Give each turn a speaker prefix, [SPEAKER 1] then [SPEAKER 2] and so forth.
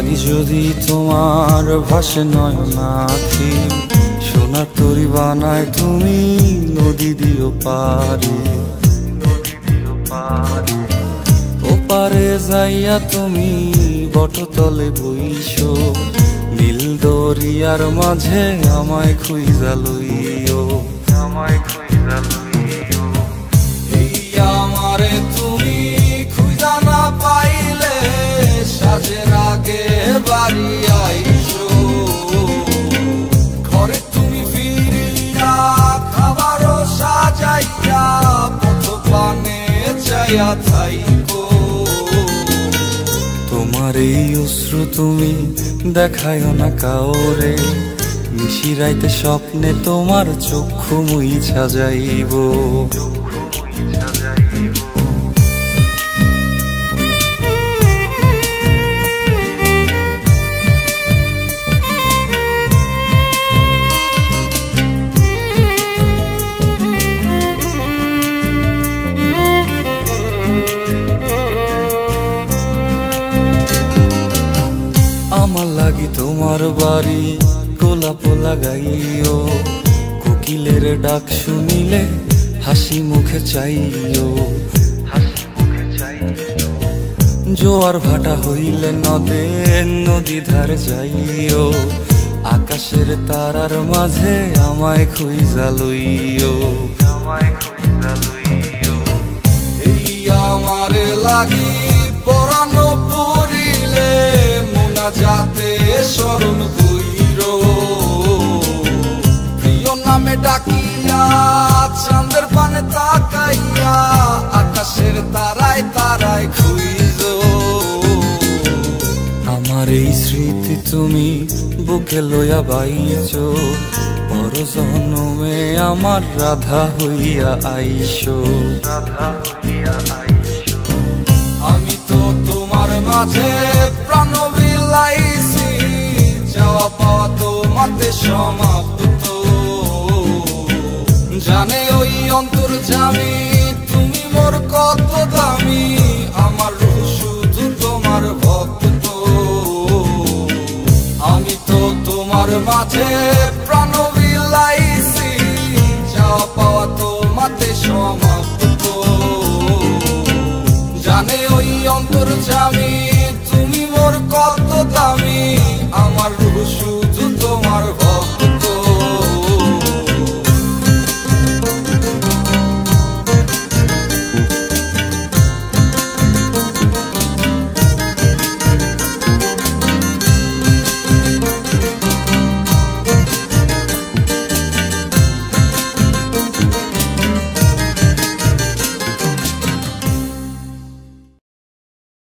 [SPEAKER 1] আজ যদি তোমার ভাসে নয়নাখি, সোনার তরি বানায় তুমি নদী দিও পারে। ওপারে যাইয়া তুমি বটতলে বইসো, নীল দরিয়ার মাঝে আমায় খুঁজা লইও, আমায় খুঁজা লইও। এই আমারে তুমি খুঁজা না পাইলে সাজের আগে বাড়ি আইসো, ঘরে তুমি ফিরিয়া খাবারও সাজাইয়া পথ পানে চাইয়া থাইকো। তোমার এই অশ্রু তুমি দেখায়ও না কাউরে, নিশিরাইতে স্বপ্নে তোমার চক্ষু মুইছা যাইব। আমার লাগি তোমার বাড়ি গোলাপ লাগাইও, কোকিলের ডাক শুনিলে হাসি মুখে চাইও, হাসি মুখে চাইও। জোয়ার ভাটা হইলে নদে নদী ধারে যাইও, আকাশের তারার মাঝে আমায় খুঁজা লইও, আমায় খুঁজা লইও। এই আমারে লাগি পরানো পড়িলে যাতে স্মরণ কইরো, প্রিয় নামে ডাকিয়া চাঁদের পানে তাকাইয়া আকাশের তারায় তারায় খুঁজো। আমার এই স্মৃতি তুমি বুকে লইয়া বাইছো, পর জন্মে আমার রাধা হইয়া আইসো, রাধা হইয়া আইসো। আমি তো তোমার মাঝে প্রাণ বিলাইছি, যাওয়া পাওয়া তোমাতে সমাপ্ত। জানে ওই অন্তর্যামী তুমি মোর কত দামি, আমার রূহ শুধু তোমার ভক্ত। আমি তো তোমার মাঝে প্রাণ বিলাইছি, যাওয়া পাওয়া তোমাতে সমাপ্ত। জানে ওই অন্তর্যামী